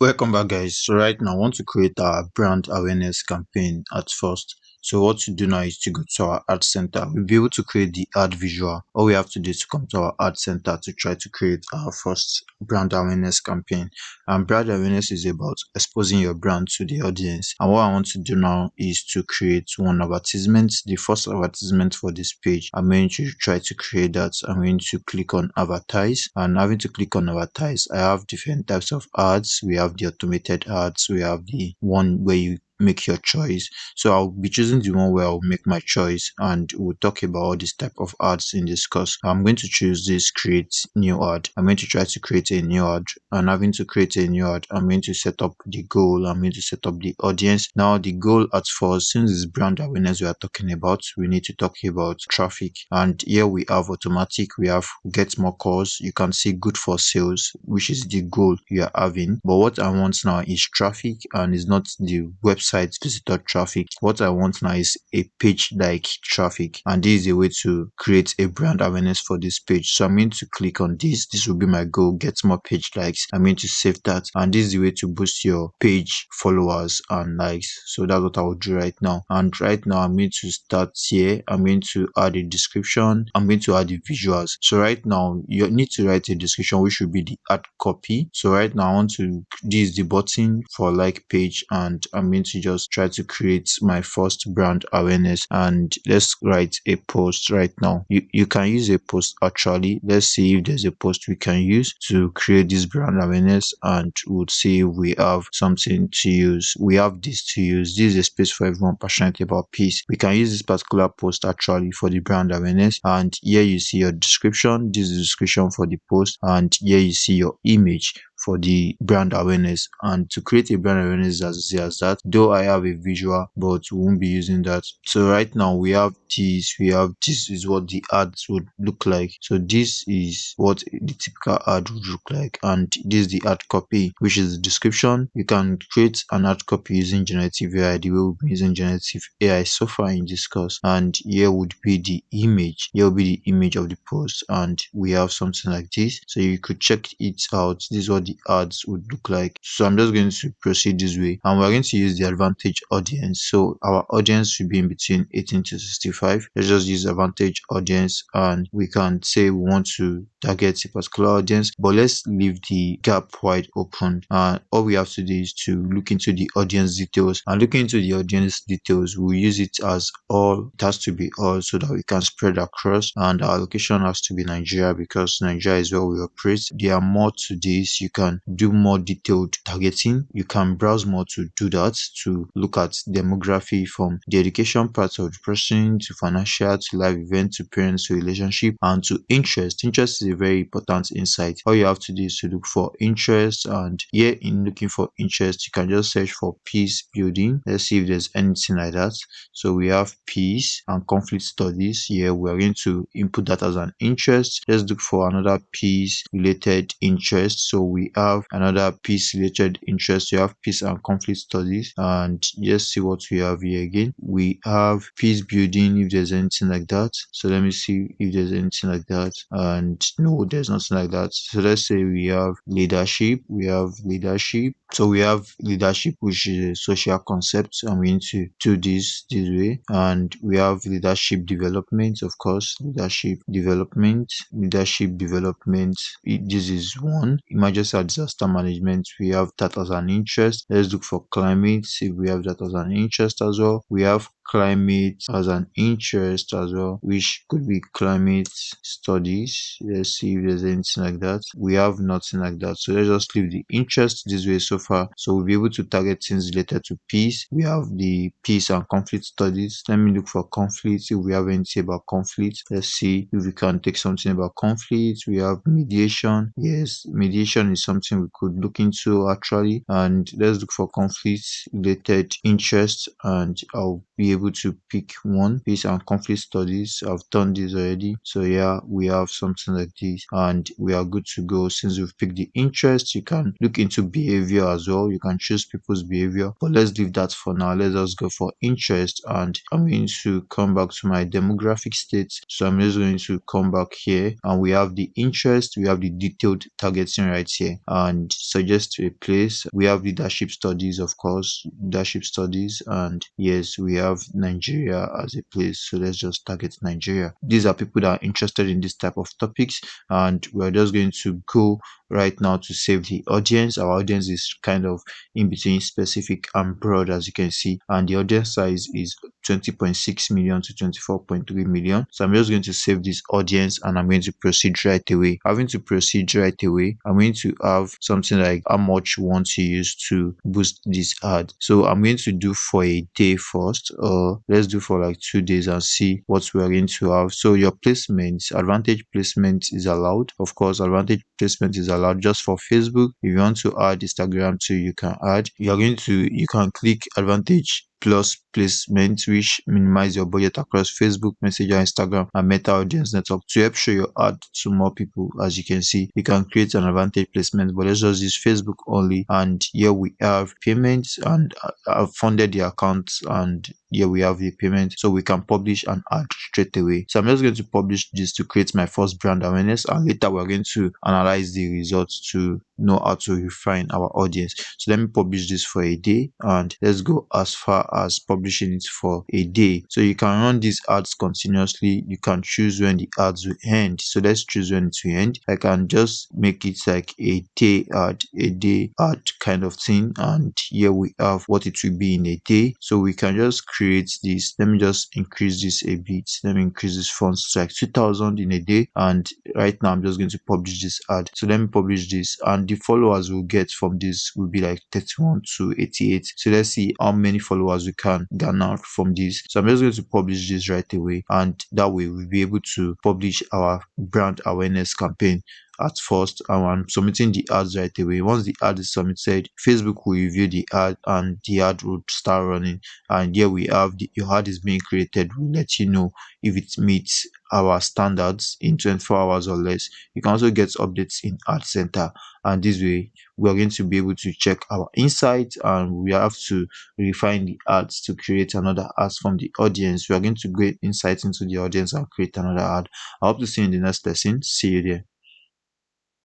Welcome back, guys. So right now, I want to create our brand awareness campaign at first. So what to do now is to go to our ad center. We'll be able to create the ad visual. All we have to do is to come to our ad center to try to create our first brand awareness campaign. And brand awareness is about exposing your brand to the audience. And what I want to do now is to create one advertisement. The first advertisement for this page, I'm going to try to create that. I'm going to click on advertise, and having to click on advertise, I have different types of ads. We have the automated ads, we have the one where you make your choice. So I'll be choosing the one where I'll make my choice, and we'll talk about all this type of ads in this course. I'm going to choose this create new ad. I'm going to try to create a new ad, and having to create a new ad, I'm going to set up the goal. I'm going to set up the audience. Now the goal at first, since it's brand awareness we are talking about, we need to talk about traffic. And here we have automatic, we have get more calls. You can see good for sales, which is the goal you are having. But what I want now is traffic, and it's not the website visitor traffic. What I want now is a page like traffic, and this is a way to create a brand awareness for this page. So I'm going to click on this. This will be my goal, get more page likes. I'm going to save that, and this is the way to boost your page followers and likes. So that's what I will do right now. And right now I'm going to start here. I'm going to add a description. I'm going to add the visuals. So right now you need to write a description, which should be the ad copy. So right now I want to, this is the button for like page, and I'm going to just try to create my first brand awareness. And let's write a post right now. You can use a post actually. Let's see if there's a post we can use to create this brand awareness, and we'll see if we have something to use. We have this to use. This is a space for everyone passionate about peace. We can use this particular post actually for the brand awareness, and here you see your description. This is the description for the post, and here you see your image for the brand awareness. And to create a brand awareness as easy as that, though I have a visual, but we won't be using that. So right now we have this is what the ads would look like. So this is what the typical ad would look like, and this is the ad copy, which is the description. You can create an ad copy using generative AI, the way we've been using generative AI so far in this course. And here would be the image. Here will be the image of the post, and we have something like this. So you could check it out. This is what the ads would look like. So I'm just going to proceed this way, and we're going to use the advantage audience. So our audience should be in between 18 to 65. Let's just use advantage audience, and we can say we want to target a particular audience, but let's leave the gap wide open. And all we have to do is to look into the audience details, and looking into the audience details, we'll use it as all. It has to be all so that we can spread across, and our location has to be Nigeria because Nigeria is where we operate. There are more to this. You can do more detailed targeting. You can browse more to do that, to look at demography from the education part of the person to financial to life event to parents to relationship and to interest. Interest is a very important insight. All you have to do is to look for interest, and here in looking for interest, you can just search for peace building. Let's see if there's anything like that. So we have peace and conflict studies. Here we are going to input that as an interest. Let's look for another peace related interest. So we have another peace related interest. You have peace and conflict studies, and let's see what we have here again. We have peace building, if there's anything like that. So let me see if there's anything like that, and no, there's nothing like that. So let's say we have leadership. So we have leadership, which is a social concept. I'm going to do this way. And we have leadership development, of course. Leadership development. This is one. Emergency and disaster management. We have that as an interest. Let's look for climate. See if we have that as an interest as well. We have climate as an interest as well, which could be climate studies. Let's see if there's anything like that. We have nothing like that, so let's just leave the interest this way so far. So we'll be able to target things related to peace. We have the peace and conflict studies. Let me look for conflict, if we have anything about conflict. Let's see if we can take something about conflict. We have mediation. Yes, mediation is something we could look into actually. And let's look for conflict related interest, and I'll be able able to pick one based on conflict studies. I've done this already. So yeah, we have something like this and we are good to go. Since we've picked the interest, you can look into behavior as well. You can choose people's behavior, but let's leave that for now. Let's just go for interest, and I'm going to come back to my demographic states. So I'm just going to come back here and we have the interest, we have the detailed targeting right here and suggest a place. We have leadership studies, of course, leadership studies, and yes, we have Nigeria as a place. So let's just target Nigeria. These are people that are interested in this type of topics, and we're just going to go right now to save the audience. Our audience is kind of in between specific and broad, as you can see, and the audience size is 20.6 million to 24.3 million. So I'm just going to save this audience and I'm going to proceed right away. Having to proceed right away, I'm going to have something like how much we want to use to boost this ad. So I'm going to do for a day first, or let's do for like 2 days and see what we're going to have. So your placements, advantage placement is allowed. Of course, advantage placement is allowed just for Facebook. If you want to add Instagram too, you can add. You can click advantage plus placement, which minimize your budget across Facebook, Messenger, Instagram, and Meta Audience Network to help show your ad to more people. As you can see, you can create an advantage placement, but let's just use Facebook only. And here we have payments, and I've funded the account, and here we have the payment, so we can publish an ad straight away. So I'm just going to publish this to create my first brand awareness, and later we're going to analyze the results to know how to refine our audience. So let me publish this for a day, and let's go as far as publishing it for a day. So you can run these ads continuously. You can choose when the ads will end. So let's choose when it will end. I can just make it like a day ad kind of thing, and here we have what it will be in a day. So we can just create this. Let me just increase this a bit. Let me increase this font to like 2000 in a day, and right now I'm just going to publish this ad. So let me publish this, and the followers we'll get from this will be like 31 to 88. So let's see how many followers we can garner from this. So I'm just going to publish this right away, and that way we'll be able to publish our brand awareness campaign at first. I'm submitting the ads right away. Once the ad is submitted, Facebook will review the ad and the ad will start running. And here we have your ad is being created. We'll let you know if it meets our standards in 24 hours or less. You can also get updates in Ad Center, and this way we are going to be able to check our insights, and we have to refine the ads to create another ads from the audience. We are going to get insights into the audience and create another ad. I hope to see you in the next lesson. See you there.